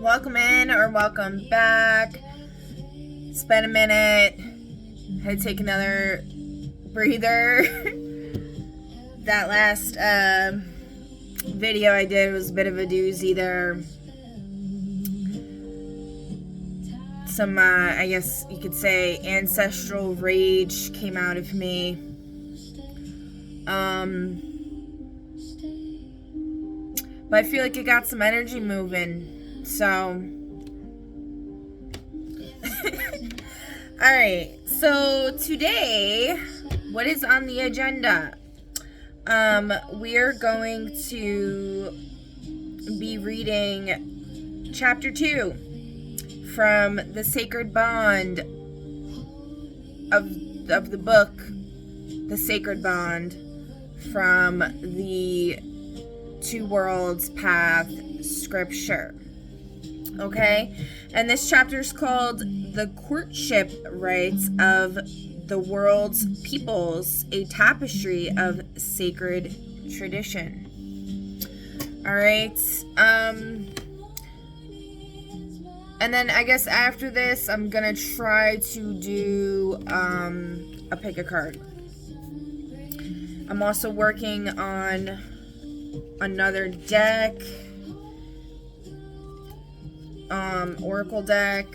Welcome in or welcome back. It's been a minute. Had to take another breather. That last video I did was a bit of a doozy there. Some, I guess you could say, ancestral rage came out of me. But I feel like it got some energy moving. So, alright. So, today, what is on the agenda? We are going to be reading Chapter 2 from The Sacred Bond of the book, The Sacred Bond, from the Two Worlds Path scripture. Okay? And this chapter is called The Courtship Rites of the World's Peoples, a Tapestry of Sacred Tradition. Alright? And then I guess after this, I'm gonna try to do a pick a card. I'm also working on another deck, oracle deck,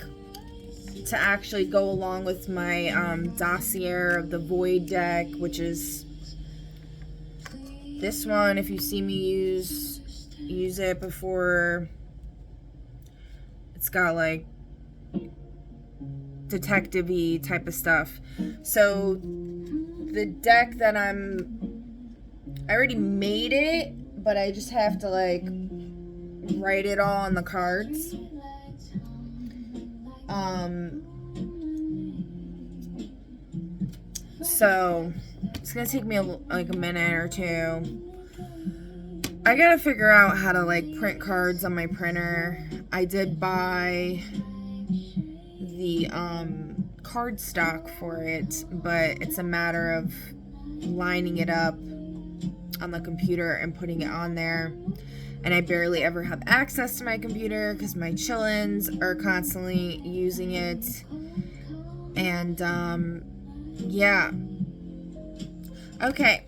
to actually go along with my dossier of the void deck, which is this one. If you see me use it before, it's got like detective-y type of stuff. So the deck that I already made it, but I just have to like write it all on the cards. So it's gonna take me like a minute or two. I gotta figure out how to like print cards on my printer. I did buy the card stock for it, but it's a matter of lining it up on the computer and putting it on there. And I barely ever have access to my computer because my chillins are constantly using it. And yeah. Okay.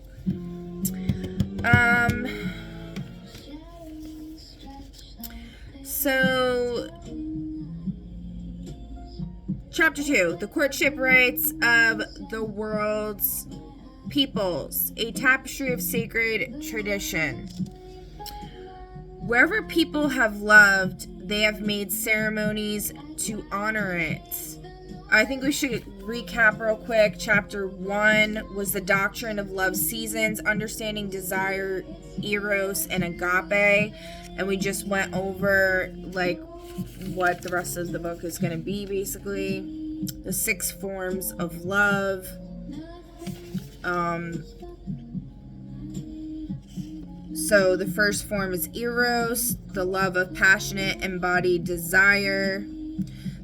So Chapter 2, The Courtship Rites of the World's Peoples, a Tapestry of Sacred Tradition. Wherever people have loved, they have made ceremonies to honor it. I think we should recap real quick. Chapter 1 was the doctrine of love seasons, understanding desire, eros, and agape. And we just went over like what the rest of the book is going to be, basically. The 6 forms of love. So the first form is eros, the love of passionate embodied desire.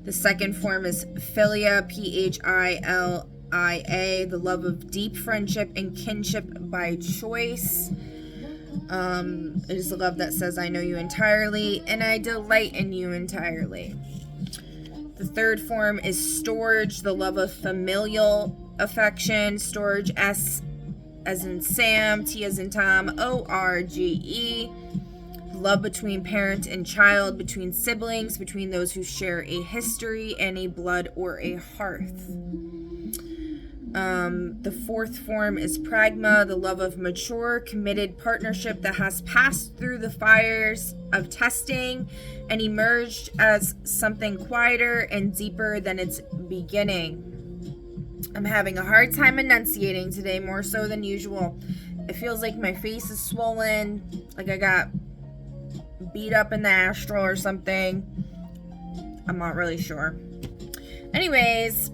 The second form is philia, Philia, the love of deep friendship and kinship by choice. It is the love that says, I know you entirely, and I delight in you entirely. The third form is storge, the love of familial affection. Storge, S as in Sam, T as in Tom, O-R-G-E. Love between parent and child, between siblings, between those who share a history and a blood or a hearth. The fourth form is pragma, the love of mature, committed partnership that has passed through the fires of testing and emerged as something quieter and deeper than its beginning. I'm having a hard time enunciating today, more so than usual. It feels like my face is swollen, like I got beat up in the astral or something. I'm not really sure. Anyways,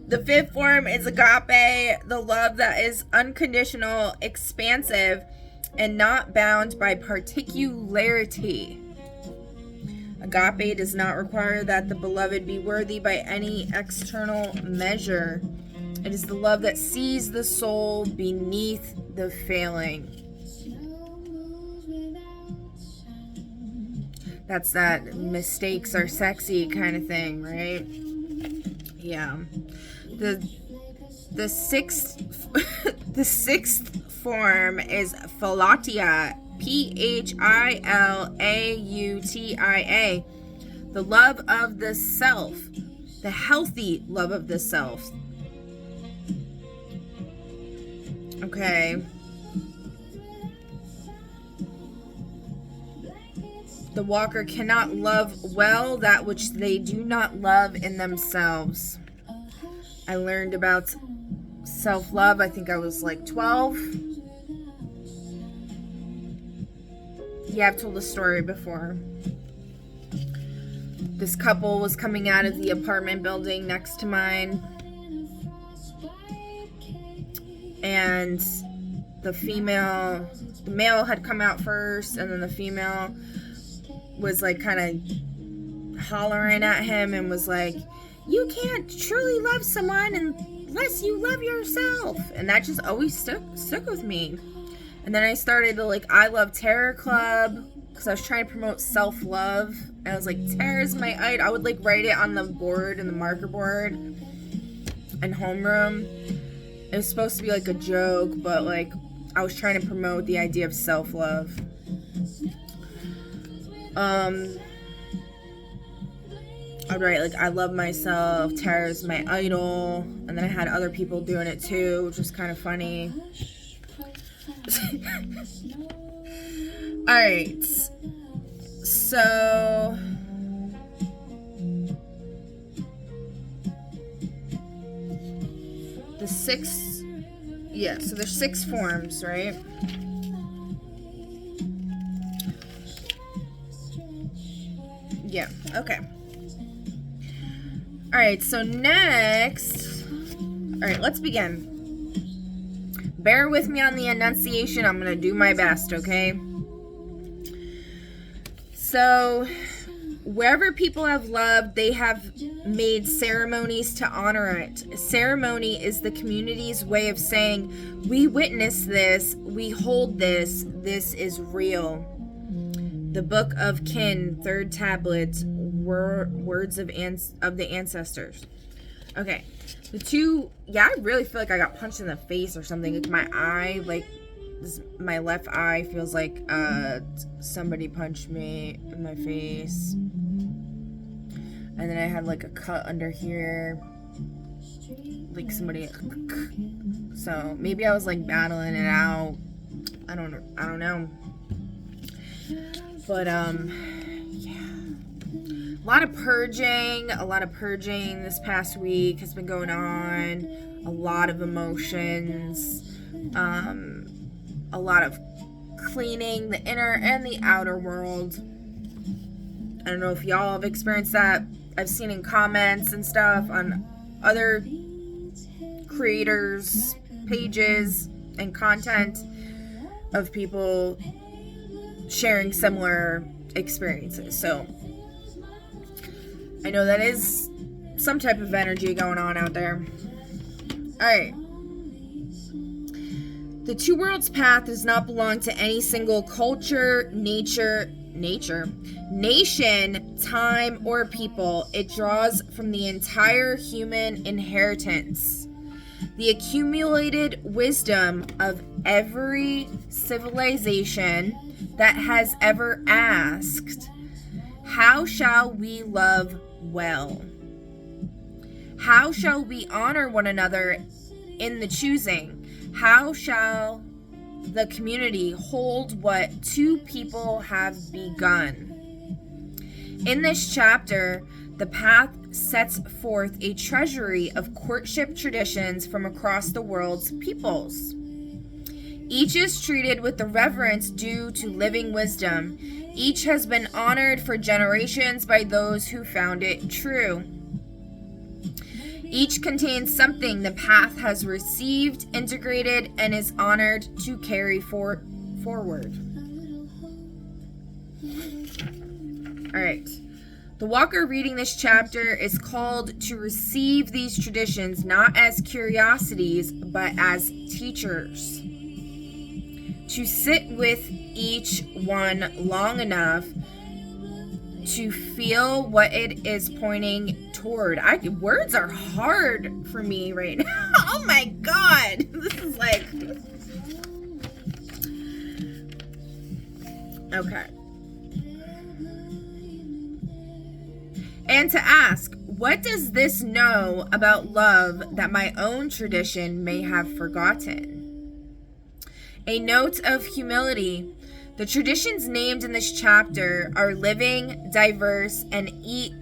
the fifth form is agape, the love that is unconditional, expansive, and not bound by particularity. Agape does not require that the beloved be worthy by any external measure. It is the love that sees the soul beneath the failing. That's that mistakes are sexy kind of thing, right? Yeah. The sixth the sixth form is Philautia, Philautia, the love of the self, the healthy love of the self. Okay. The walker cannot love well that which they do not love in themselves. I learned about self-love, I think I was like 12. Yeah, I've told the story before. This couple was coming out of the apartment building next to mine. And the male had come out first, and then the female was like kind of hollering at him and was like, you can't truly love someone unless you love yourself. And that just always stuck with me. And then I started to like I Love Terror Club, because I was trying to promote self-love. And I was like, terror is my idol. I would like write it on the board, in the marker board in homeroom. It was supposed to be like a joke, but like I was trying to promote the idea of self-love. I'd write like, I love myself, terror is my idol, and then I had other people doing it too, which was kind of funny. Alright, so the six, yeah, so there's 6 forms, right? Yeah, okay. Alright, so next, alright, let's begin. Bear with me on the enunciation. I'm going to do my best, okay? So, wherever people have loved, they have made ceremonies to honor it. Ceremony is the community's way of saying, we witness this, we hold this, this is real. The Book of Kin, 3rd tablet, words of the ancestors. Okay, the two, yeah, I really feel like I got punched in the face or something. Like my eye, like my left eye feels like somebody punched me in my face. And then I had like a cut under here, like somebody, so maybe I was like battling it out. I don't know. But yeah, a lot of purging this past week has been going on. A lot of emotions, a lot of cleaning the inner and the outer world. I don't know if y'all have experienced that. I've seen in comments and stuff on other creators' pages and content of people sharing similar experiences. So I know that is some type of energy going on out there. Alright. The Two Worlds path does not belong to any single culture, nation, time, or people. It draws from the entire human inheritance. The accumulated wisdom of every civilization that has ever asked, how shall we love well? How shall we honor one another in the choosing? How shall the community hold what two people have begun? In this chapter, the path sets forth a treasury of courtship traditions from across the world's peoples. Each is treated with the reverence due to living wisdom. Each has been honored for generations by those who found it true. Each contains something the path has received, integrated, and is honored to carry forward. Alright. The walker reading this chapter is called to receive these traditions not as curiosities, but as teachers. To sit with each one long enough to feel what it is pointing toward. Words are hard for me right now. Oh my God. This is like... Okay. And to ask, what does this know about love that my own tradition may have forgotten? A note of humility. The traditions named in this chapter are living, diverse, and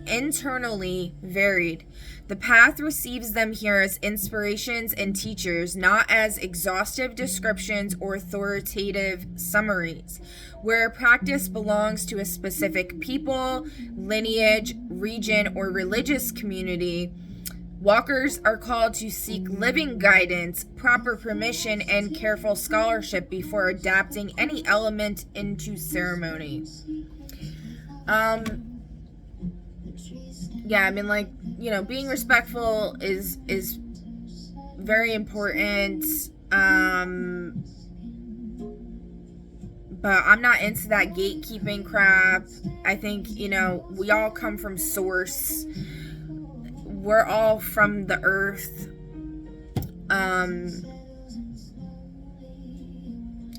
internally varied. The path receives them here as inspirations and teachers, not as exhaustive descriptions or authoritative summaries. Where a practice belongs to a specific people, lineage, region, or religious community, walkers are called to seek living guidance, proper permission, and careful scholarship before adapting any element into ceremony. Yeah, I mean, like, you know, being respectful is very important. But I'm not into that gatekeeping crap. I think, you know, we all come from source. We're all from the earth. And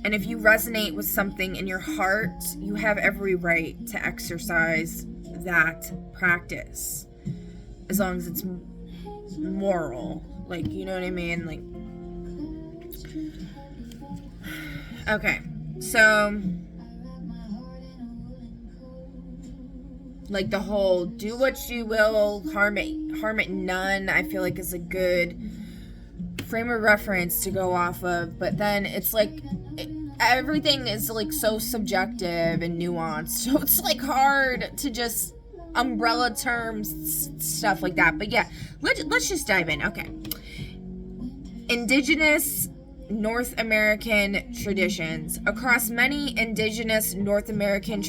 if you resonate with something in your heart, you have every right to exercise that practice. As long as it's moral. Like, you know what I mean? Like, okay. So, like the whole do what you will, harm it none, I feel like is a good frame of reference to go off of. But then it's like everything is like so subjective and nuanced, so it's like hard to just umbrella terms, stuff like that. But yeah, let's just dive in. Okay. Indigenous North American traditions. Across many indigenous North American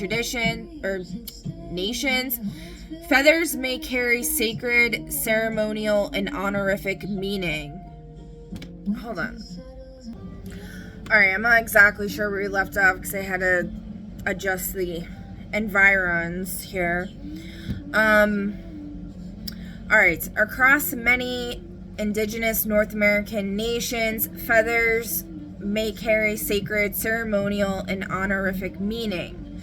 nations, feathers may carry sacred, ceremonial, and honorific meaning. Hold on. Alright, I'm not exactly sure where we left off because I had to adjust the environs here. Alright, across many indigenous North American nations, feathers may carry sacred, ceremonial, and honorific meaning.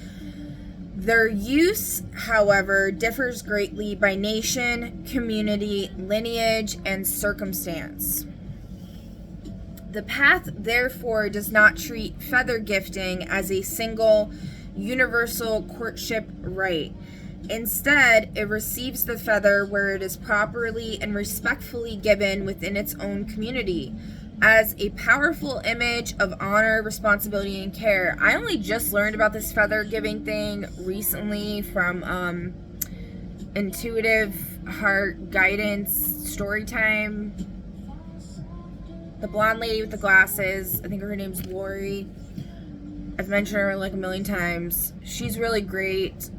Their use, however, differs greatly by nation, community, lineage, and circumstance. The path, therefore, does not treat feather gifting as a single, universal courtship rite. Instead, it receives the feather where it is properly and respectfully given within its own community, as a powerful image of honor, responsibility, and care. I only just learned about this feather giving thing recently from Intuitive Heart Guidance Storytime. The blonde lady with the glasses, I think her name's Lori. I've mentioned her like a million times. She's really great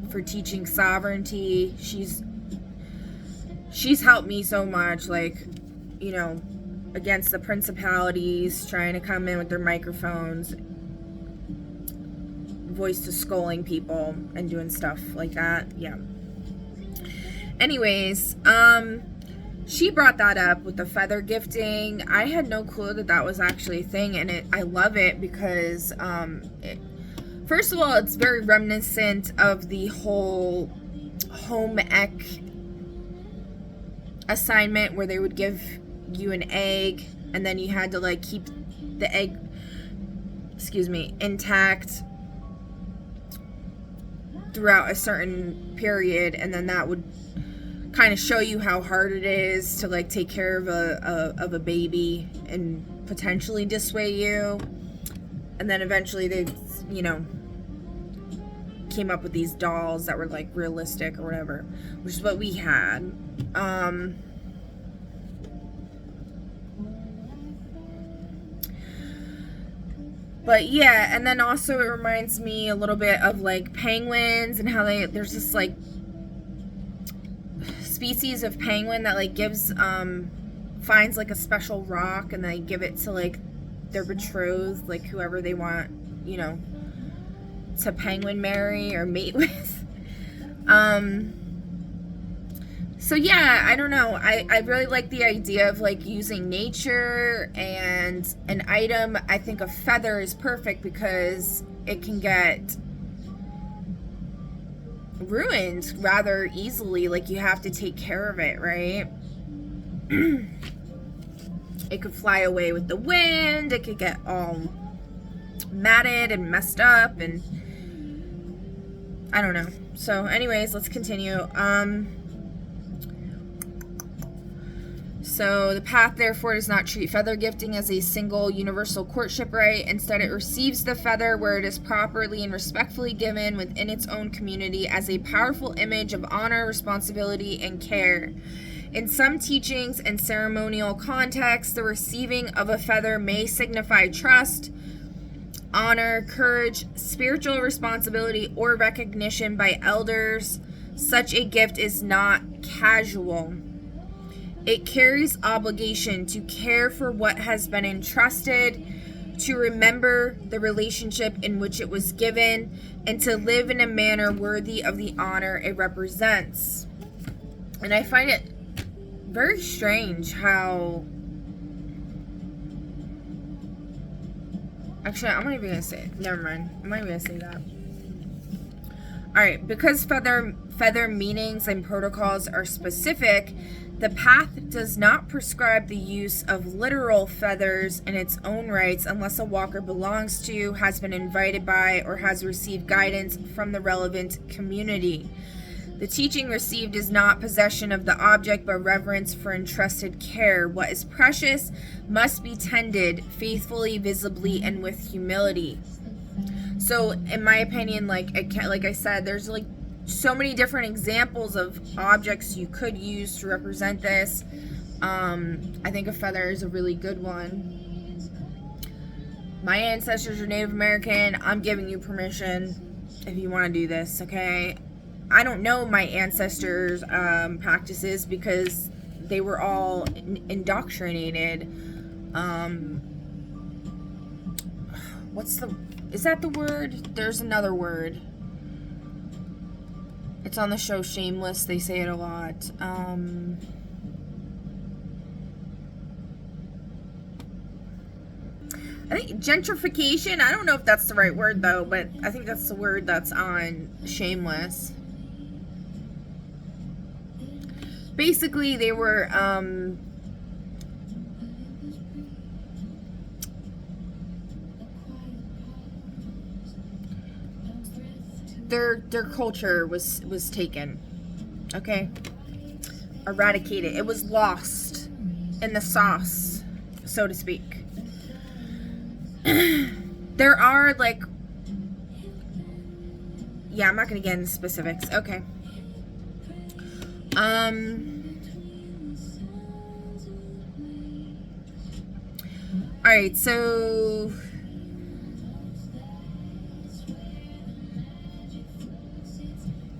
for teaching sovereignty. She's helped me so much, like, you know, against the principalities trying to come in with their microphones, voice to sculling people and doing stuff like that. Yeah. Anyways, she brought that up with the feather gifting. I had no clue that was actually a thing, and I love it because first of all, it's very reminiscent of the whole home ec assignment where they would give you an egg and then you had to like keep the egg, intact throughout a certain period, and then that would kind of show you how hard it is to like take care of a baby and potentially dissuade you. And then eventually they, you know, came up with these dolls that were like realistic or whatever, which is what we had. But yeah, and then also it reminds me a little bit of like penguins and how there's this like species of penguin that like gives finds like a special rock and they give it to like their betrothed, like whoever they want, you know, to penguin marry or mate with. So yeah, I don't know. I really like the idea of like using nature and an item. I think a feather is perfect because it can get ruined rather easily. Like, you have to take care of it, right? It could fly away with the wind. It could get all matted and messed up, and I don't know. So anyways, let's continue. So the path therefore does not treat feather gifting as a single universal courtship right. Instead, it receives the feather where it is properly and respectfully given within its own community as a powerful image of honor, responsibility, and care. In some teachings and ceremonial contexts, the receiving of a feather may signify trust, honor, courage, spiritual responsibility, or recognition by elders. Such a gift is not casual. It carries obligation to care for what has been entrusted, to remember the relationship in which it was given, and to live in a manner worthy of the honor it represents. And I find it very strange how... Actually, I'm not even going to say it. Never mind. I'm not even going to say that. Alright, because feather meanings and protocols are specific, the path does not prescribe the use of literal feathers in its own rights unless a walker belongs to, has been invited by, or has received guidance from the relevant community. The teaching received is not possession of the object, but reverence for entrusted care. What is precious must be tended faithfully, visibly, and with humility. So, in my opinion, like I said, there's like so many different examples of objects you could use to represent this. I think a feather is a really good one. My ancestors are Native American. I'm giving you permission if you want to do this, okay? I don't know my ancestors' practices because they were all indoctrinated. Is that the word? There's another word. It's on the show Shameless. They say it a lot. I think gentrification. I don't know if that's the right word though, but I think that's the word that's on Shameless. Basically, they were their culture was taken, okay, eradicated. It was lost in the sauce, so to speak. There are like, yeah, I'm not gonna get into specifics. Okay. All right, so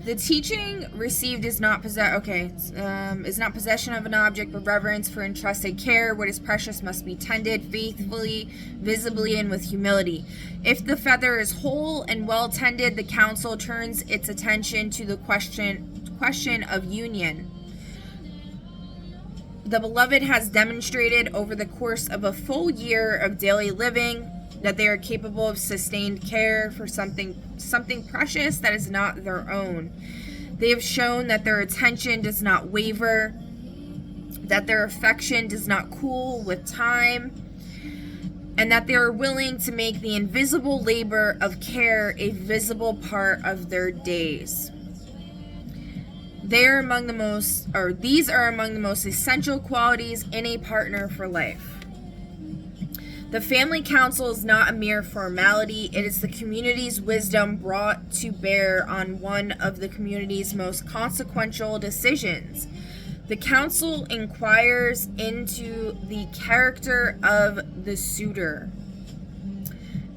the teaching received is not is not possession of an object, but reverence for entrusted care. What is precious must be tended faithfully, visibly, and with humility. If the feather is whole and well tended, the council turns its attention to the question of union. The beloved has demonstrated over the course of a full year of daily living that they are capable of sustained care for something precious that is not their own. They have shown that their attention does not waver, that their affection does not cool with time, and that they are willing to make the invisible labor of care a visible part of their days. These are among the most essential qualities in a partner for life. The family council is not a mere formality. It is the community's wisdom brought to bear on one of the community's most consequential decisions. The council inquires into the character of the suitor,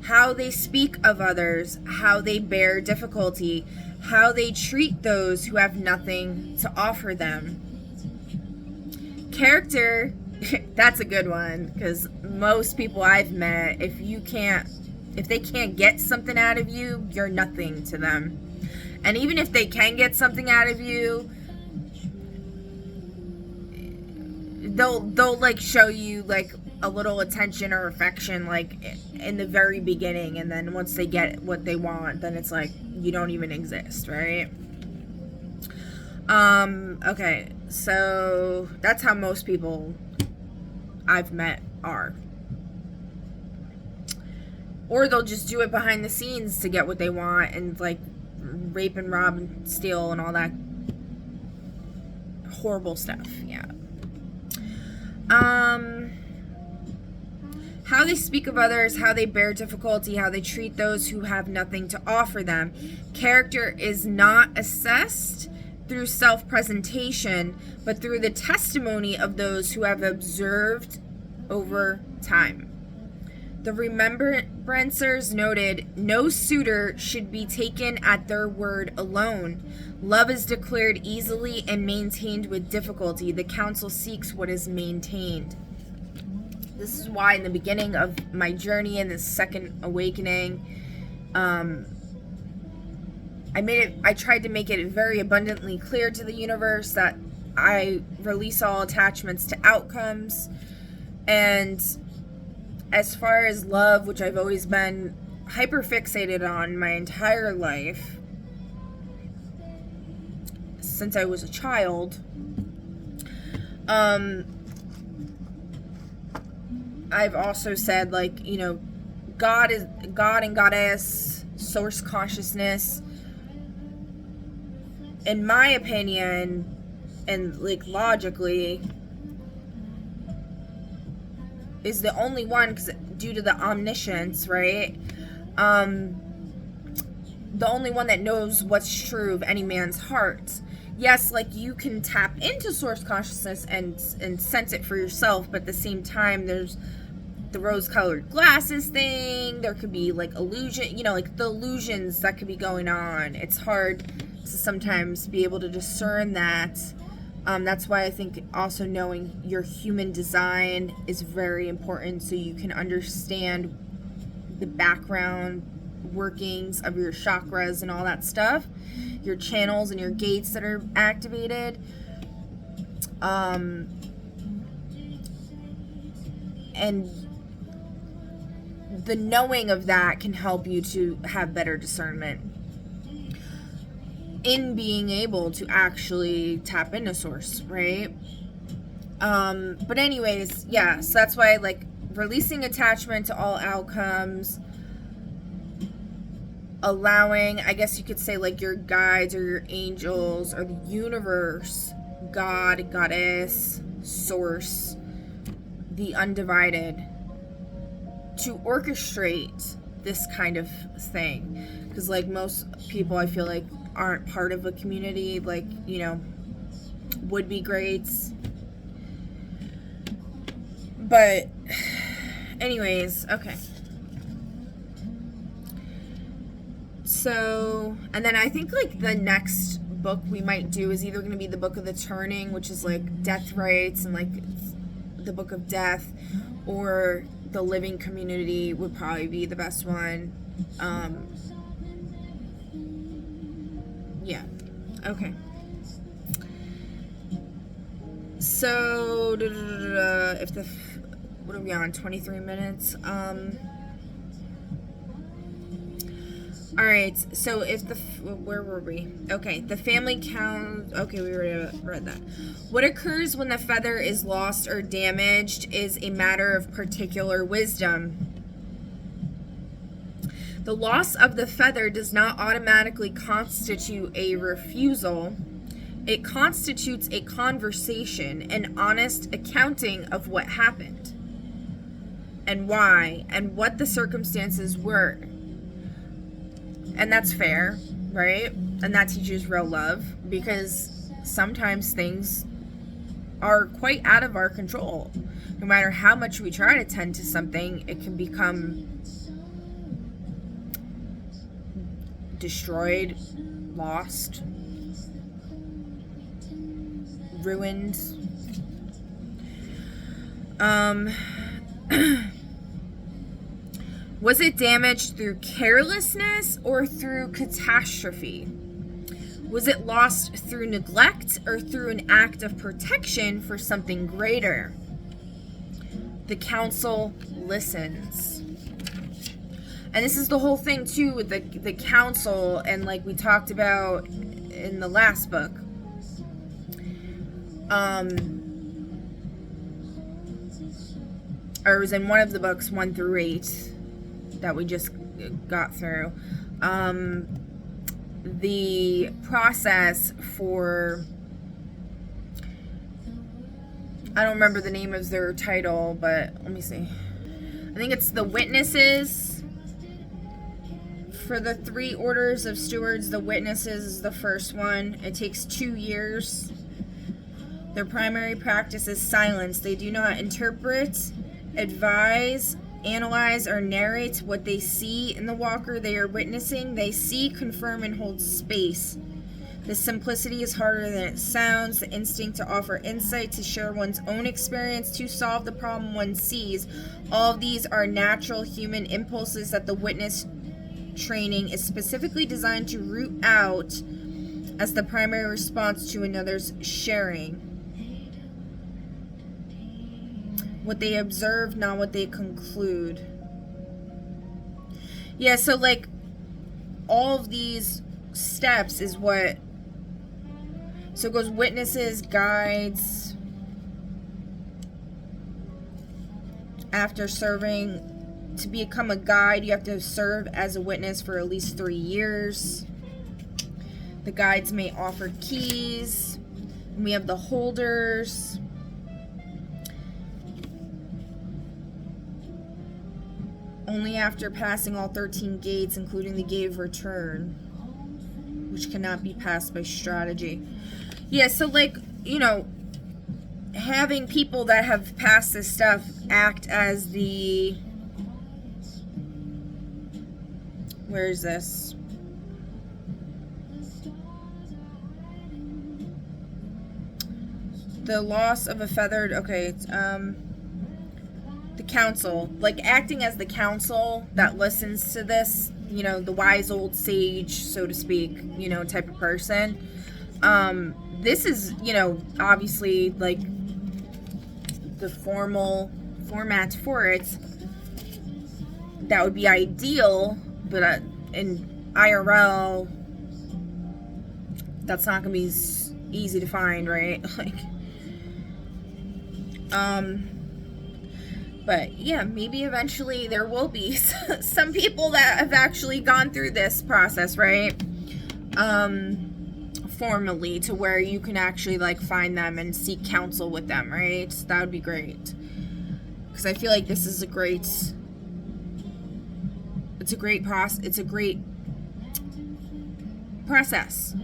how they speak of others, how they bear difficulty, how they treat those who have nothing to offer them. Character, that's a good one, because most people I've met, if they can't get something out of you, you're nothing to them. And even if they can get something out of you, they'll like show you like a little attention or affection like in the very beginning, and then once they get what they want, then it's like you don't even exist, right? Okay, so that's how most people I've met are. Or they'll just do it behind the scenes to get what they want and like rape and rob and steal and all that horrible stuff. Yeah. How they speak of others, how they bear difficulty, how they treat those who have nothing to offer them. Character is not assessed through self-presentation, but through the testimony of those who have observed over time. The remembrancers noted, no suitor should be taken at their word alone. Love is declared easily and maintained with difficulty. The counsel seeks what is maintained. This is why in the beginning of my journey in this second awakening, I tried to make it very abundantly clear to the universe that I release all attachments to outcomes. And as far as love, which I've always been hyper fixated on my entire life, since I was a child, I've also said, like, you know, God and Goddess, source consciousness, in my opinion, and like logically, is the only one, because due to the omniscience, right? The only one that knows what's true of any man's heart. Yes, like you can tap into source consciousness and sense it for yourself, but at the same time, there's the rose-colored glasses thing. There could be like illusion, you know, like the illusions that could be going on. It's hard to sometimes be able to discern that. That's why I think also knowing your human design is very important, so you can understand the background workings of your chakras and all that stuff, your channels and your gates that are activated. And the knowing of that can help you to have better discernment in being able to actually tap into source, right? But anyways, yeah, so that's why, like, releasing attachment to all outcomes, allowing, I guess you could say, like, your guides or your angels or the universe, God, Goddess, source, the undivided, to orchestrate this kind of thing. Because, like, most people, I feel like, aren't part of a community, like, you know, would be greats. But anyways, okay. So, and then I think, like, the next book we might do is either going to be the Book of the Turning, which is like death rites and like the Book of Death, or the Living Community would probably be the best one. Yeah. Okay. So, if the, what are we on? 23 minutes. All right. So if the, where were we? Okay. The family count. Okay, we already read that. What occurs when the feather is lost or damaged is a matter of particular wisdom. The loss of the feather does not automatically constitute a refusal. It constitutes a conversation, an honest accounting of what happened and why and what the circumstances were. And that's fair, right? And that teaches real love, because sometimes things are quite out of our control. No matter how much we try to tend to something, it can become destroyed, lost, ruined. Was it damaged through carelessness or through catastrophe? Was it lost through neglect or through an act of protection for something greater? The council listens. And this is the whole thing too with the council, and like we talked about in the last book. Or it was in one of the books, 1 through 8, that we just got through. The process for, I don't remember the name of their title, but let me see. I think it's the witnesses. For the 3 orders of stewards, the witnesses is the first one. It takes 2 years. Their primary practice is silence. They do not interpret, advise, analyze, or narrate what they see in the walker they are witnessing. They see, confirm, and hold space. This simplicity is harder than it sounds. The instinct to offer insight, to share one's own experience, to solve the problem one sees. All of these are natural human impulses that the witness training is specifically designed to root out as the primary response to another's sharing. What they observe, not what they conclude. Yeah, so like all of these steps is what, so it goes witnesses, guides, after serving. To become a guide, you have to serve as a witness for at least 3 years. The guides may offer keys. And we have the holders. Only after passing all 13 gates, including the gate of return, which cannot be passed by strategy. Yeah, so like, you know, having people that have passed this stuff act as the, where is this? The loss of a feathered, okay, it's, the council, like acting as the council that listens to this, you know, the wise old sage, so to speak, you know, type of person. This is, you know, obviously like the formal format for it. That would be ideal, but in IRL, that's not gonna be easy to find, right? Like, but yeah, maybe eventually there will be some people that have actually gone through this process, right? Formally, to where you can actually like find them and seek counsel with them, right? That would be great. Because I feel like this is a great, it's a great process.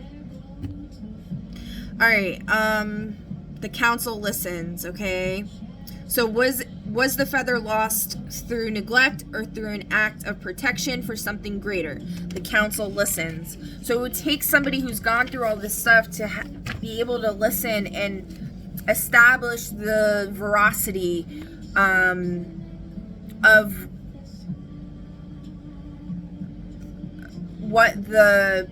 All right, the council listens, okay? So was the feather lost through neglect or through an act of protection for something greater? The council listens. So it would take somebody who's gone through all this stuff to be able to listen and establish the veracity of what the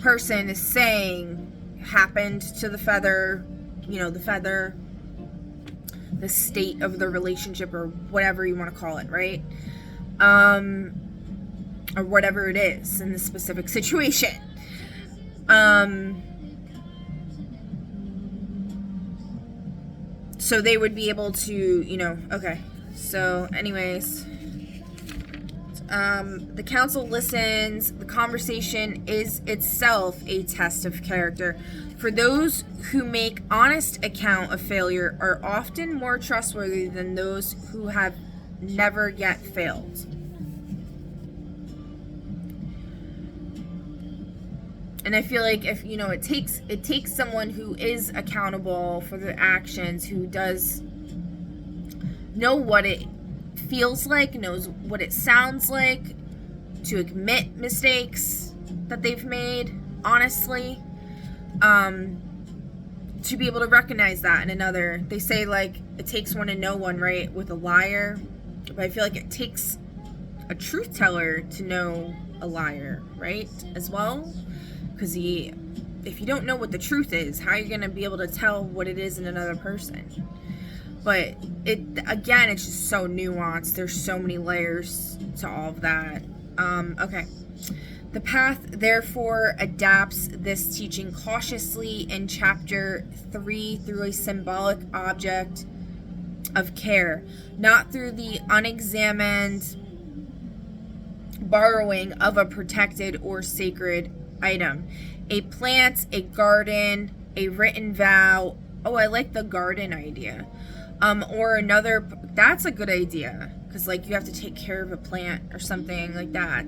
person is saying happened to the feather, you know, the feather, the state of the relationship, or whatever you want to call it, right? Or whatever it is in the specific situation. So they would be able to, you know, okay. So anyways, the council listens. The conversation is itself a test of character. For those who make honest account of failure are often more trustworthy than those who have never yet failed. And I feel like if, you know, it takes someone who is accountable for their actions, who does know what it feels like, knows what it sounds like, to admit mistakes that they've made, honestly, to be able to recognize that in another. They say, like, it takes one to know one, right, with a liar, but I feel like it takes a truth teller to know a liar, right, as well. Because if you don't know what the truth is, how are you going to be able to tell what it is in another person? But it's just so nuanced. There's so many layers to all of that. Okay. The path, therefore, adapts this teaching cautiously in chapter 3 through a symbolic object of care, not through the unexamined borrowing of a protected or sacred item. A plant, a garden, a written vow. Oh, I like the garden idea. Or another, that's a good idea, because like you have to take care of a plant or something like that.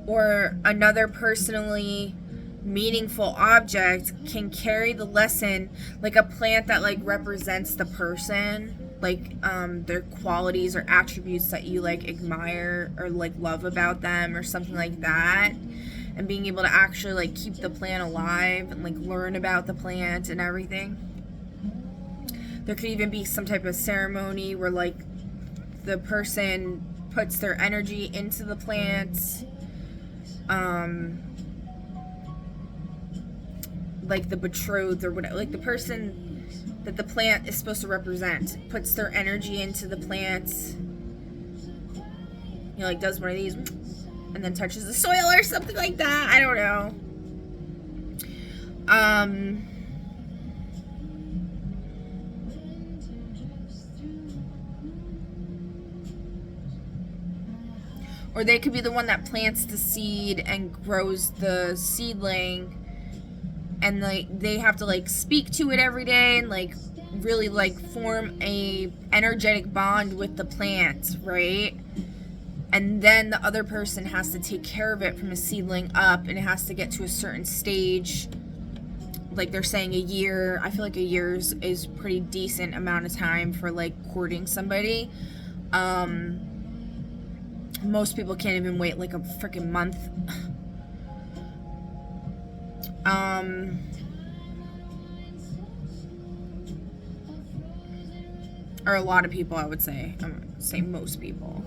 Or another personally meaningful object can carry the lesson, like a plant that like represents the person, like their qualities or attributes that you like admire or like love about them or something like that, and being able to actually like keep the plant alive and like learn about the plant and everything. There could even be some type of ceremony where like the person puts their energy into the plant, like the betrothed or whatever, like the person that the plant is supposed to represent puts their energy into the plant, you know, like does one of these and then touches the soil or something like that. I don't know. Or they could be the one that plants the seed and grows the seedling, and like they have to like speak to it every day and like really like form a energetic bond with the plant, right? And then the other person has to take care of it from a seedling up, and it has to get to a certain stage. Like they're saying a year. I feel like a year is pretty decent amount of time for like courting somebody. Most people can't even wait like a freaking month. Or a lot of people, I would say. I would say most people.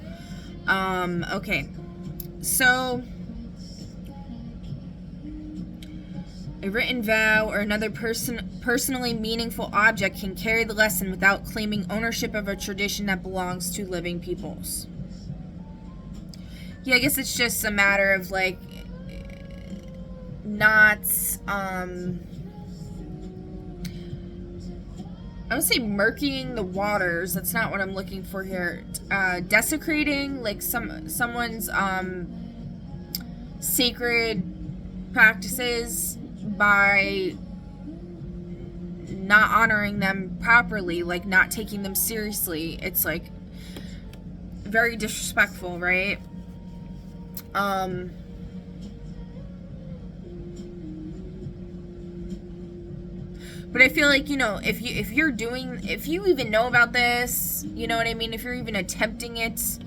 Okay. So, a written vow or another personally meaningful object can carry the lesson without claiming ownership of a tradition that belongs to living peoples. Yeah, I guess it's just a matter of like not I would say murkying the waters. That's not what I'm looking for here. Desecrating like someone's sacred practices by not honoring them properly, like not taking them seriously. It's like very disrespectful, right? But I feel like, you know, if you even know about this, you know what I mean? If you're even attempting it,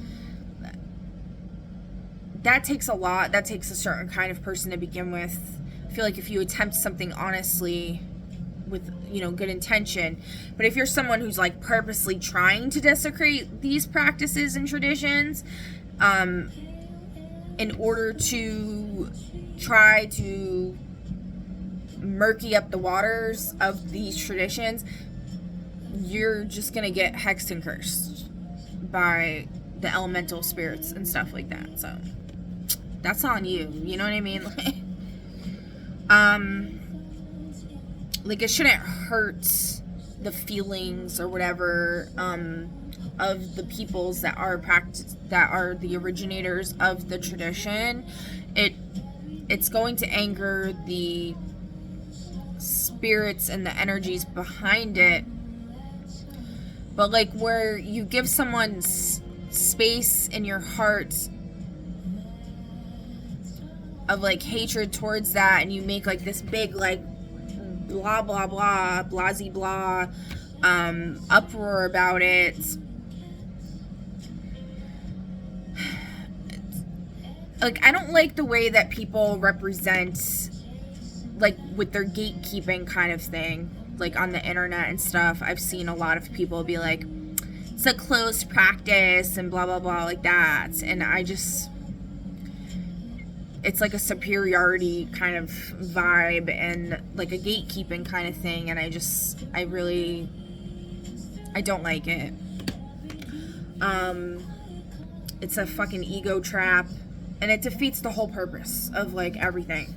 that takes a lot. That takes a certain kind of person to begin with. I feel like if you attempt something honestly with, you know, good intention, but if you're someone who's like purposely trying to desecrate these practices and traditions, in order to try to murky up the waters of these traditions, you're just gonna get hexed and cursed by the elemental spirits and stuff like that. So that's on you, you know what I mean? Like it shouldn't hurt the feelings or whatever of the peoples that are the originators of the tradition. It's going to anger the spirits and the energies behind it, but like where you give someone space in your heart of like hatred towards that, and you make like this big like blah blah blah blasey blah uproar about it, like I don't like the way that people represent, like with their gatekeeping kind of thing, like on the internet and stuff. I've seen a lot of people be like, it's a close practice and blah blah blah like that, and it's like a superiority kind of vibe and like a gatekeeping kind of thing, and I don't like it. It's a fucking ego trap, and it defeats the whole purpose of like everything.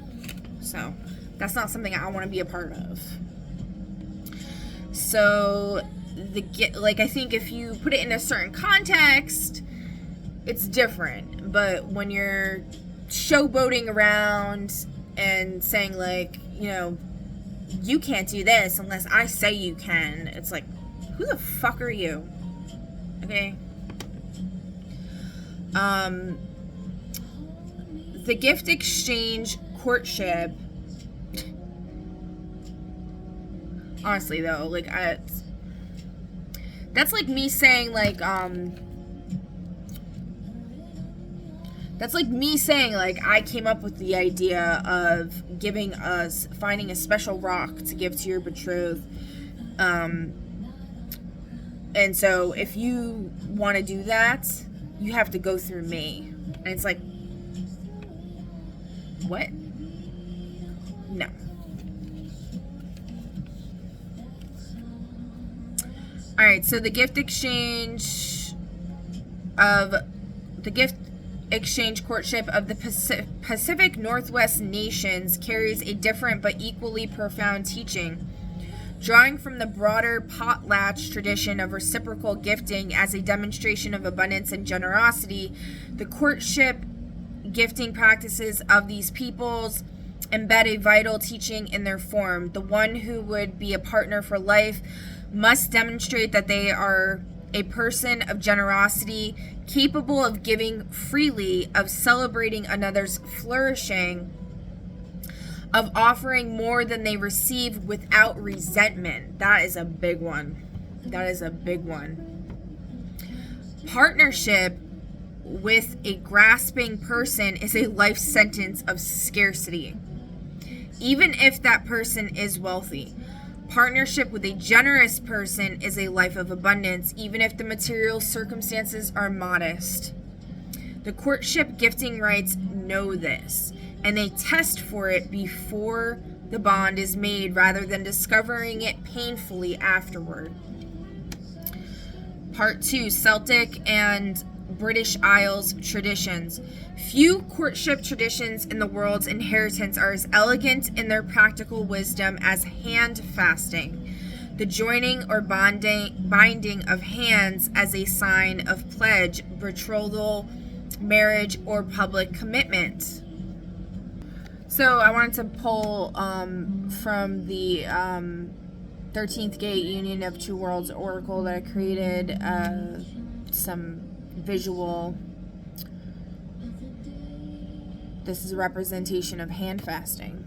So that's not something I want to be a part of. So I think if you put it in a certain context, it's different. But when you're showboating around and saying like, you know, you can't do this unless I say you can, it's like, who the fuck are you? Okay. The gift exchange courtship. Honestly though, like that's like me saying like I came up with the idea of finding a special rock to give to your betrothed. And so if you want to do that, you have to go through me. And it's like, what? No. Alright, so the gift exchange courtship of the Pacific Northwest nations carries a different but equally profound teaching. Drawing from the broader potlatch tradition of reciprocal gifting as a demonstration of abundance and generosity, the courtship gifting practices of these peoples embed a vital teaching in their form. The one who would be a partner for life must demonstrate that they are a person of generosity, capable of giving freely, of celebrating another's flourishing, of offering more than they receive without resentment. That is a big one. Partnership with a grasping person is a life sentence of scarcity, even if that person is wealthy. Partnership with a generous person is a life of abundance, even if the material circumstances are modest. The courtship gifting rites know this, and they test for it before the bond is made rather than discovering it painfully afterward. Part 2, Celtic and British Isles traditions. Few courtship traditions in the world's inheritance are as elegant in their practical wisdom as hand fasting, the joining or binding of hands as a sign of pledge, betrothal, marriage, or public commitment. So I wanted to pull from the 13th Gate Union of Two Worlds Oracle that I created some visual. This is a representation of hand fasting.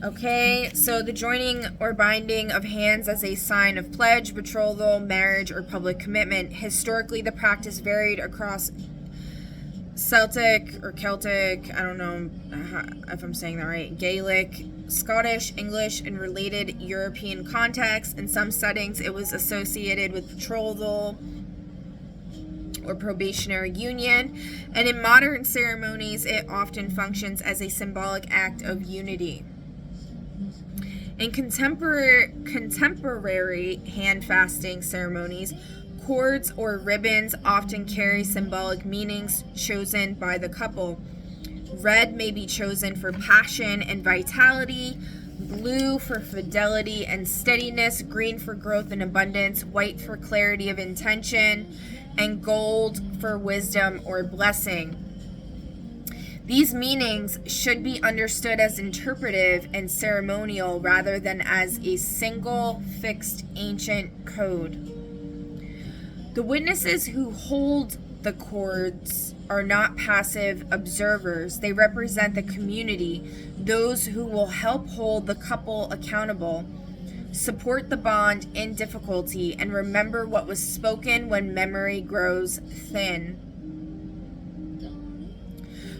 Okay, so the joining or binding of hands as a sign of pledge, betrothal, marriage, or public commitment. Historically, the practice varied across Celtic or Celtic, I don't know if I'm saying that right, Gaelic, Scottish, English, and related European contexts. In some settings, it was associated with betrothal or probationary union, and in modern ceremonies, it often functions as a symbolic act of unity. In contemporary hand fasting ceremonies, cords or ribbons often carry symbolic meanings chosen by the couple. Red may be chosen for passion and vitality, blue for fidelity and steadiness, green for growth and abundance, white for clarity of intention, and gold for wisdom or blessing. These meanings should be understood as interpretive and ceremonial rather than as a single fixed ancient code. The witnesses who hold the cords are not passive observers. They represent the community, those who will help hold the couple accountable, support the bond in difficulty, and remember what was spoken when memory grows thin.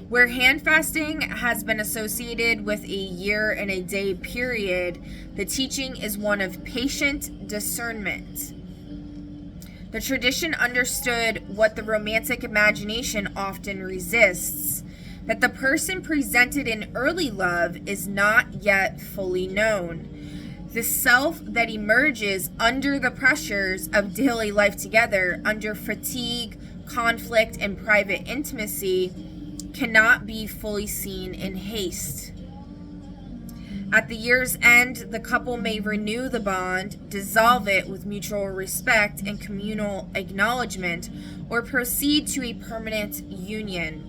Where hand fasting has been associated with a year and a day period, the teaching is one of patient discernment. The tradition understood what the romantic imagination often resists, that the person presented in early love is not yet fully known. The self that emerges under the pressures of daily life together, under fatigue, conflict, and private intimacy, cannot be fully seen in haste. At the year's end, the couple may renew the bond, dissolve it with mutual respect and communal acknowledgement, or proceed to a permanent union.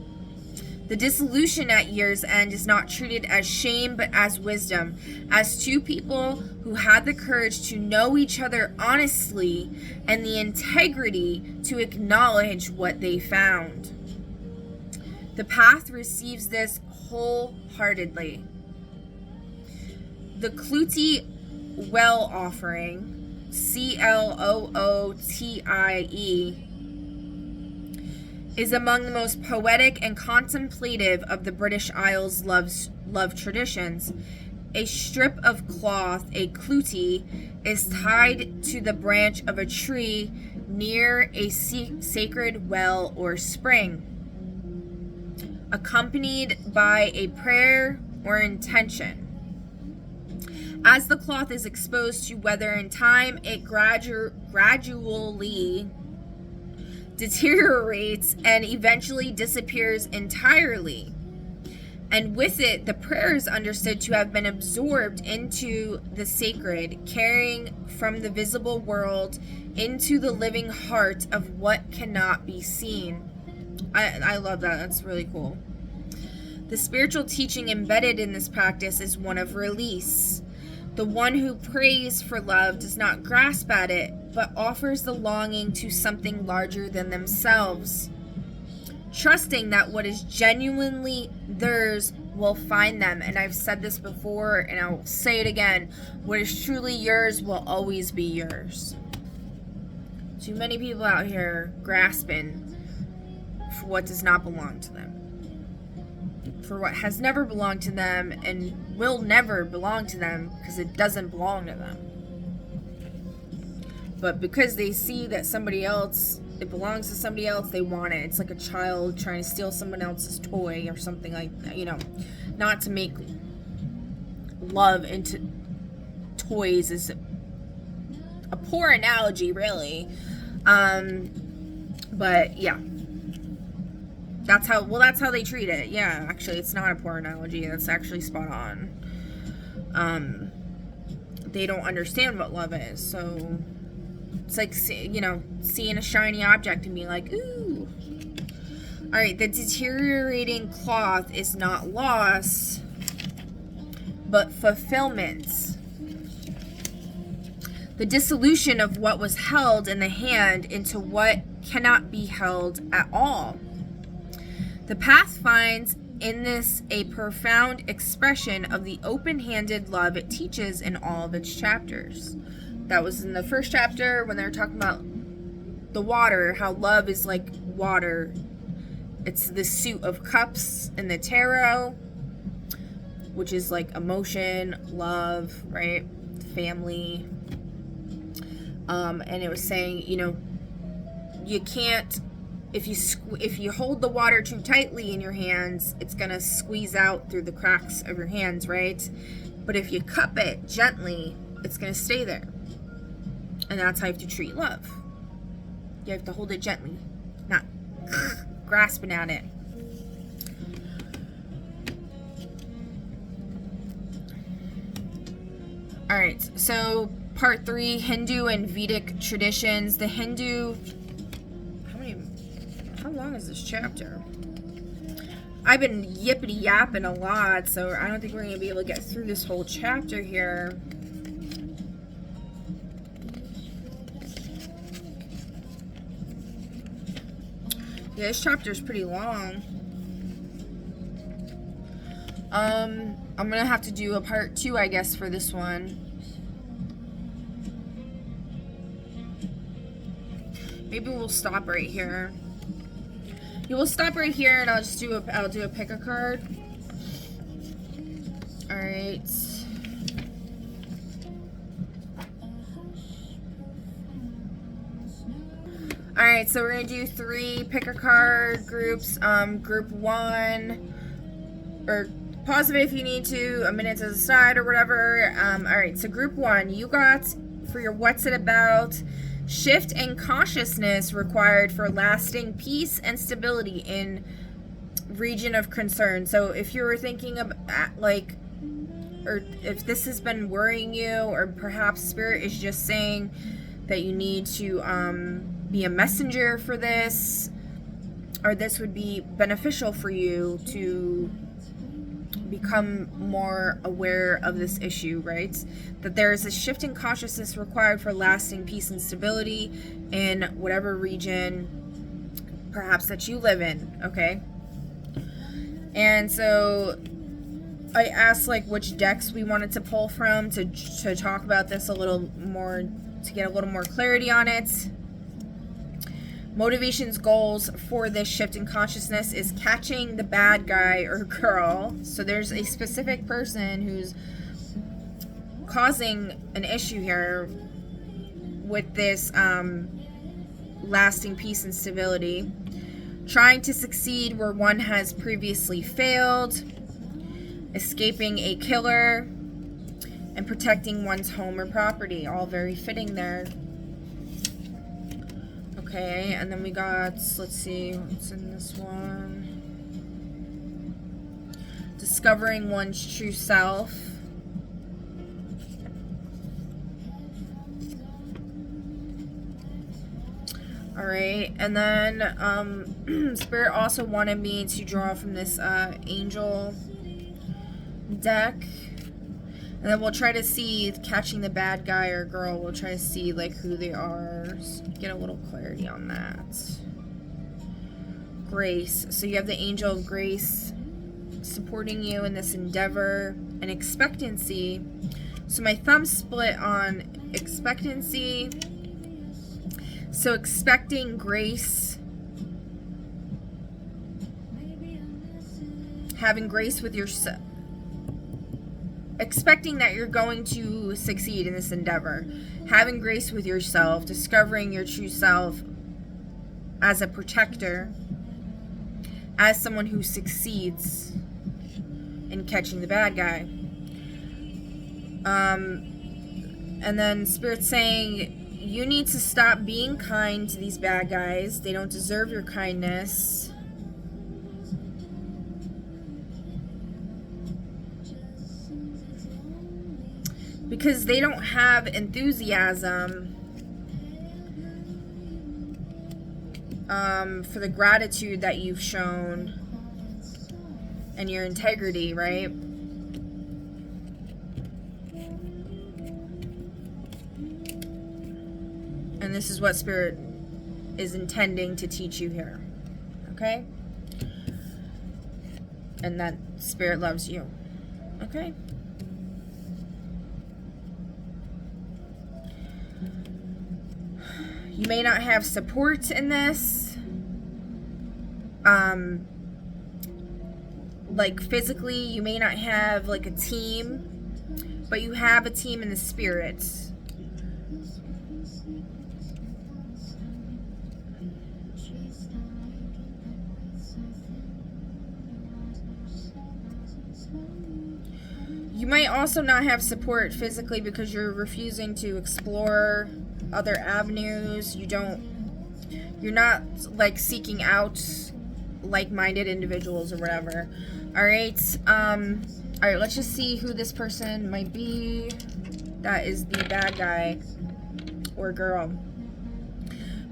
The dissolution at year's end is not treated as shame but as wisdom, as two people who had the courage to know each other honestly and the integrity to acknowledge what they found. The path receives this wholeheartedly. The Clotie well offering, Clootie, is among the most poetic and contemplative of the British Isles love traditions. A strip of cloth, a clotie, is tied to the branch of a tree near a sacred well or spring, accompanied by a prayer or intention. As the cloth is exposed to weather and time, it gradually deteriorates and eventually disappears entirely. And with it, the prayer is understood to have been absorbed into the sacred, carrying from the visible world into the living heart of what cannot be seen. I love that. That's really cool. The spiritual teaching embedded in this practice is one of release. The one who prays for love does not grasp at it, but offers the longing to something larger than themselves, trusting that what is genuinely theirs will find them. And I've said this before, and I'll say it again. What is truly yours will always be yours. Too many people out here grasping for what does not belong to them, for what has never belonged to them and will never belong to them because it doesn't belong to them. But because they see that it belongs to somebody else, they want it. It's like a child trying to steal someone else's toy or something like that, not to make love into toys is a poor analogy, really. But yeah. That's how they treat it. Yeah, actually, it's not a poor analogy. That's actually spot on. They don't understand what love is. So it's like, seeing a shiny object and being like, ooh. All right, the deteriorating cloth is not loss, but fulfillment. The dissolution of what was held in the hand into what cannot be held at all. The path finds in this a profound expression of the open-handed love it teaches in all of its chapters. That was in the first chapter when they were talking about the water, how love is like water. It's the suit of cups in the tarot, which is like emotion, love, right? Family. And it was saying, you can't, if you hold the water too tightly in your hands, it's going to squeeze out through the cracks of your hands, right? But if you cup it gently, it's going to stay there. And that's how you have to treat love. You have to hold it gently, not grasping at it. All right, so part 3, Hindu and Vedic traditions. The Hindu... How long is this chapter? I've been yippity yapping a lot, so I don't think we're going to be able to get through this whole chapter here. Yeah, this chapter is pretty long. I'm going to have to do a part 2, I guess, for this one. Maybe we'll stop right here. Yeah, we'll stop right here, and I'll do a pick a card. All right. Alright, so we're going to do 3 pick a card groups. Group 1, or pause it if you need to, a minute to the side or whatever. Alright, so group 1, you got for your what's it about, shift in consciousness required for lasting peace and stability in region of concern. So if you were thinking of like, or if this has been worrying you, or perhaps Spirit is just saying that you need to be a messenger for this, or this would be beneficial for you to become more aware of this issue, right? That there is a shift in consciousness required for lasting peace and stability in whatever region perhaps that you live in, okay? And so I asked like which decks we wanted to pull from to talk about this a little more, to get a little more clarity on it. Motivations, goals for this shift in consciousness is catching the bad guy or girl. So there's a specific person who's causing an issue here with this lasting peace and stability. Trying to succeed where one has previously failed. Escaping a killer. And protecting one's home or property. All very fitting there. Okay, and then we got, let's see, what's in this one? Discovering one's true self. Alright, and then Spirit also wanted me to draw from this angel deck. And then we'll try to see, catching the bad guy or girl, we'll try to see like who they are. So get a little clarity on that. Grace. So you have the angel of grace supporting you in this endeavor. And expectancy. So my thumb split on expectancy. So expecting grace. Having grace with yourself. Expecting that you're going to succeed in this endeavor. Having grace with yourself. Discovering your true self as a protector. As someone who succeeds in catching the bad guy. And then Spirit's saying, you need to stop being kind to these bad guys. They don't deserve your kindness. Because they don't have enthusiasm for the gratitude that you've shown and your integrity, right? And this is what Spirit is intending to teach you here. Okay? And that Spirit loves you. Okay? You may not have support in this. Like physically, you may not have like a team, but you have a team in the spirit. You might also not have support physically because you're refusing to explore other avenues. You're not like seeking out like-minded individuals or whatever. Alright, let's just see who this person might be. That is the bad guy or girl.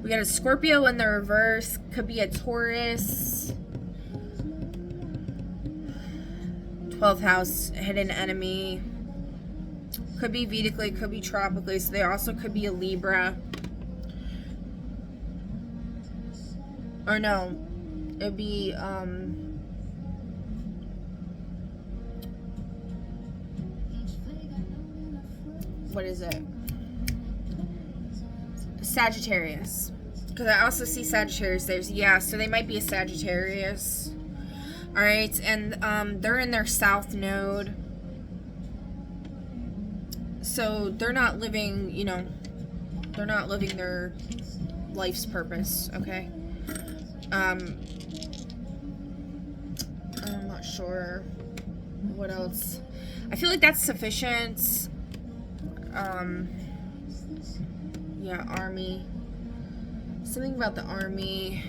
We got a Scorpio in the reverse. Could be a Taurus. 12th house, hidden enemy. Could be Vedically, could be tropically. So they also could be a Libra. Or no, it'd be what is it? Sagittarius. Because I also see Sagittarius there. Yeah, so they might be a Sagittarius. Alright, and they're in their south node. So they're not living, they're not living their life's purpose, okay? I'm not sure what else. I feel like that's sufficient. Yeah, army. Something about the army.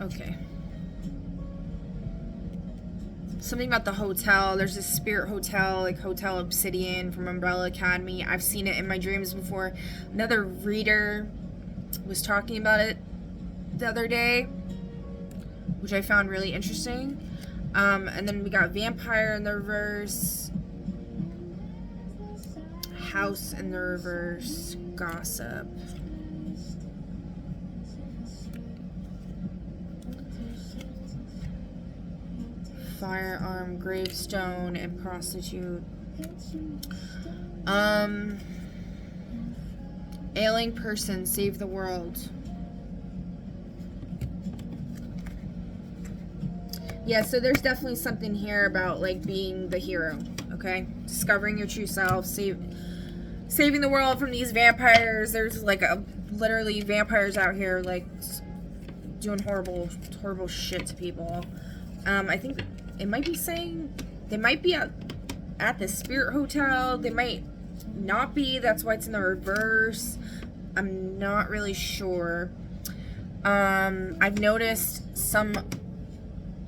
Okay. Something about the hotel. There's this spirit hotel, like Hotel Obsidian from Umbrella Academy. I've seen it in my dreams before. Another reader was talking about it the other day, which I found really interesting. And then we got vampire in the reverse, house in the reverse, gossip. Firearm, gravestone, and prostitute. Ailing person, save the world. Yeah, so there's definitely something here about like being the hero, okay? Discovering your true self, saving the world from these vampires. There's like literally vampires out here like doing horrible shit to people. I think it might be saying they might be at the spirit hotel. They might not be. That's why it's in the reverse. I'm not really sure. I've noticed some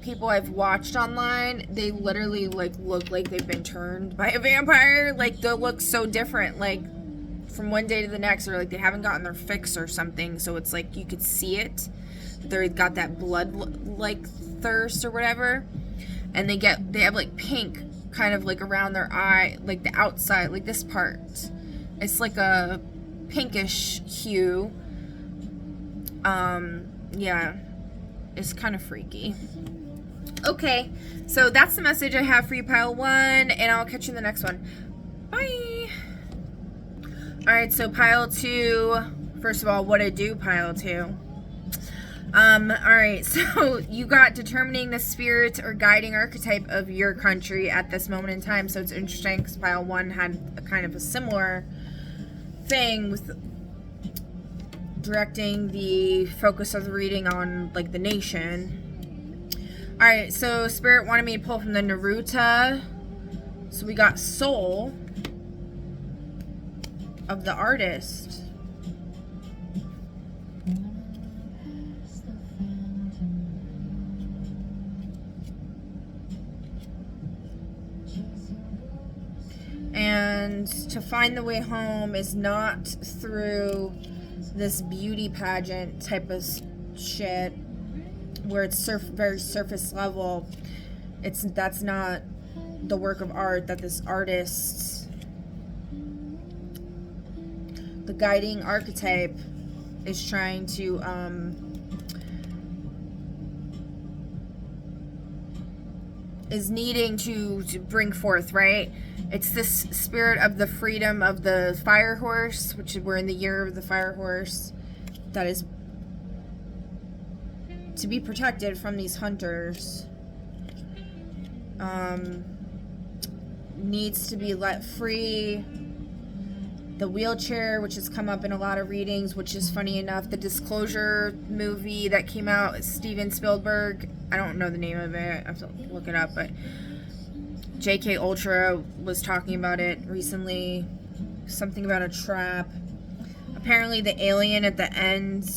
people I've watched online, they literally like look like they've been turned by a vampire. Like they'll look so different, like from one day to the next, or like they haven't gotten their fix or something. So it's like you could see it. They've got that blood like thirst or whatever, and they have like pink kind of like around their eye, like the outside, like this part. It's like a pinkish hue. Yeah, it's kind of freaky. Okay, so that's the message I have for you, Pile 1, and I'll catch you in the next one. Bye! Alright, so Pile 2, first of all, what I do, Pile 2. Alright, so you got determining the spirit or guiding archetype of your country at this moment in time, so it's interesting because Pile 1 had a kind of a similar thing with directing the focus of the reading on, like, the nation. Alright, so Spirit wanted me to pull from the Naruto. So we got Soul of the Artist. And to find the way home is not through this beauty pageant type of shit where it's very surface level. That's not the work of art that this artist, the guiding archetype, is trying to is needing to bring forth, right? It's this spirit of the freedom of the fire horse, which we're in the year of the fire horse, that is to be protected from these hunters. Needs to be let free. The wheelchair, which has come up in a lot of readings, which is funny enough, the Disclosure movie that came out, Steven Spielberg, I don't know the name of it, I have to look it up, but JK Ultra was talking about it recently, something about a trap. Apparently the alien at the end,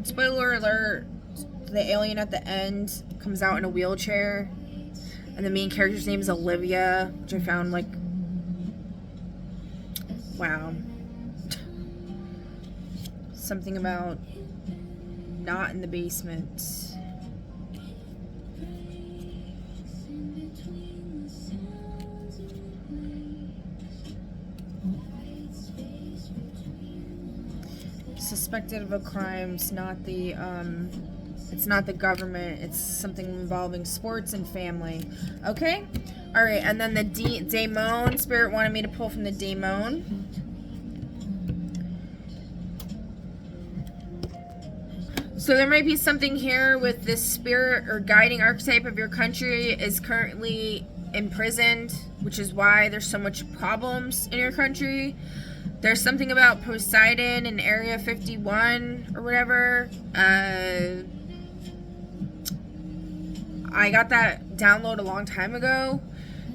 spoiler alert, the alien at the end comes out in a wheelchair, and the main character's name is Olivia, which I found like, wow. Something about not in the basement. Suspected of a crime. It's not the government. It's something involving sports and family. Okay? Alright, and then the Daemon. Spirit wanted me to pull from the Daemon. So there might be something here with this spirit or guiding archetype of your country is currently imprisoned, which is why there's so much problems in your country. There's something about Poseidon in Area 51 or whatever. I got that download a long time ago,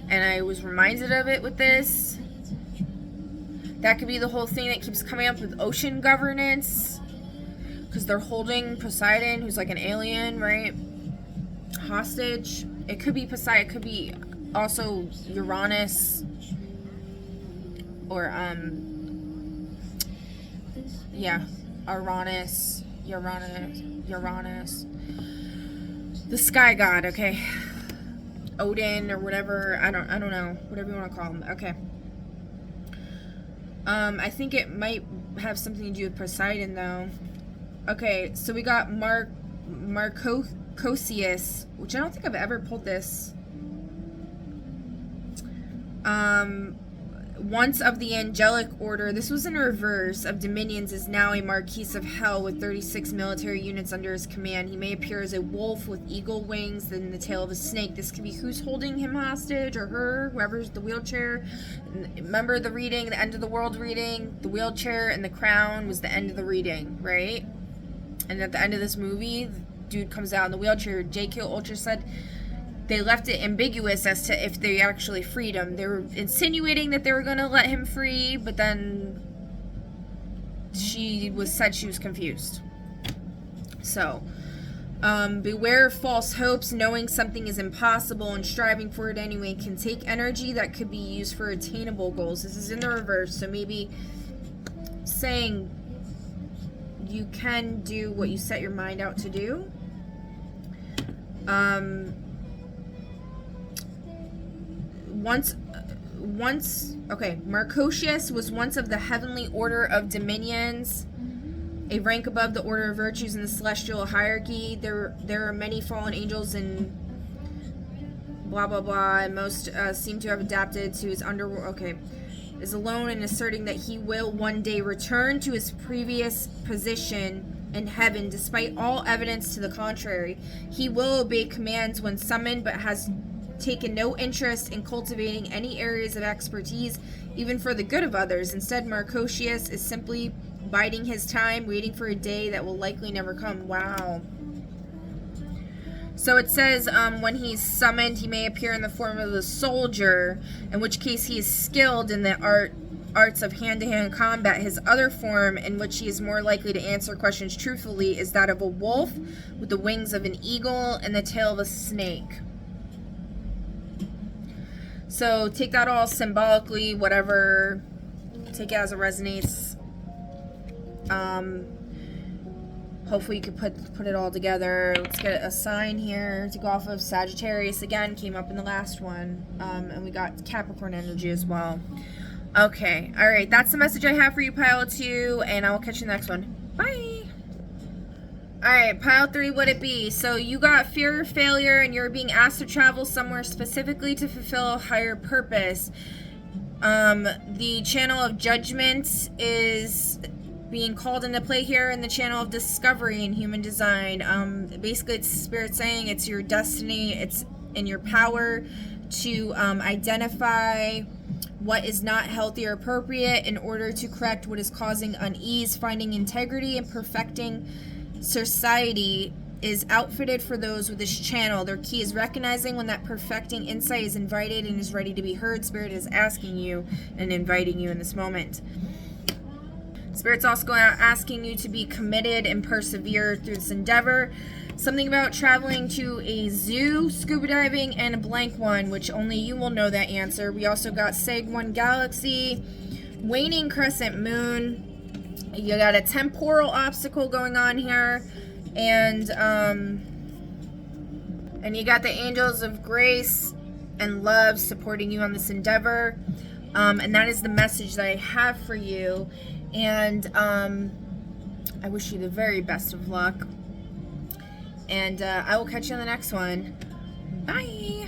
and I was reminded of it with this. That could be the whole thing that keeps coming up with ocean governance, because they're holding Poseidon, who's like an alien, right? Hostage. It could be Poseidon. It could be also Uranus, or yeah, Uranus, the sky god. Okay, Odin or whatever. I don't know. Whatever you want to call him. Okay. I think it might have something to do with Poseidon, though. Okay, so we got Marcosius, which I don't think I've ever pulled this. Once of the angelic order, this was in reverse, of dominions, is now a Marquis of Hell with 36 military units under his command. He may appear as a wolf with eagle wings and the tail of a snake. This could be who's holding him hostage, or her, whoever's the wheelchair. Remember the reading, the end of the world reading? The wheelchair and the crown was the end of the reading, right? And at the end of this movie, the dude comes out in the wheelchair. J.K. Ultra said they left it ambiguous as to if they actually freed him. They were insinuating that they were going to let him free, but then she said she was confused. So, beware of false hopes. Knowing something is impossible and striving for it anyway can take energy that could be used for attainable goals. This is in the reverse, so maybe saying you can do what you set your mind out to do. Okay, Marcosius was once of the heavenly order of dominions, a rank above the order of virtues in the celestial hierarchy. There are many fallen angels and blah blah blah, and most seem to have adapted to his underworld. Okay, is alone in asserting that he will one day return to his previous position in heaven, despite all evidence to the contrary. He will obey commands when summoned, but has taken no interest in cultivating any areas of expertise, even for the good of others. Instead, Marcosius is simply biding his time, waiting for a day that will likely never come. Wow. So it says when he's summoned, he may appear in the form of a soldier, in which case he is skilled in the arts of hand-to-hand combat. His other form, in which he is more likely to answer questions truthfully, is that of a wolf with the wings of an eagle and the tail of a snake. So take that all symbolically, whatever. Take it as it resonates. Hopefully you could put it all together. Let's get a sign here to go off of. Sagittarius again came up in the last one. And we got Capricorn energy as well. Okay. All right. That's the message I have for you, Pile 2. And I will catch you in the next one. Bye. Alright, Pile 3, would it be? So you got fear of failure, and you're being asked to travel somewhere specifically to fulfill a higher purpose. The channel of judgment is being called into play here in the channel of discovery in human design. Basically, it's Spirit saying it's your destiny, it's in your power to identify what is not healthy or appropriate in order to correct what is causing unease. Finding integrity and perfecting society is outfitted for those with this channel. Their key is recognizing when that perfecting insight is invited and is ready to be heard. Spirit is asking you and inviting you in this moment. Spirit's also asking you to be committed and persevere through this endeavor. Something about traveling to a zoo, scuba diving, and a blank one, which only you will know that answer. We also got Seg 1 Galaxy, waning crescent moon. You got a temporal obstacle going on here, and you got the angels of grace and love supporting you on this endeavor, and that is the message that I have for you. And I wish you the very best of luck, and I will catch you on the next one. Bye.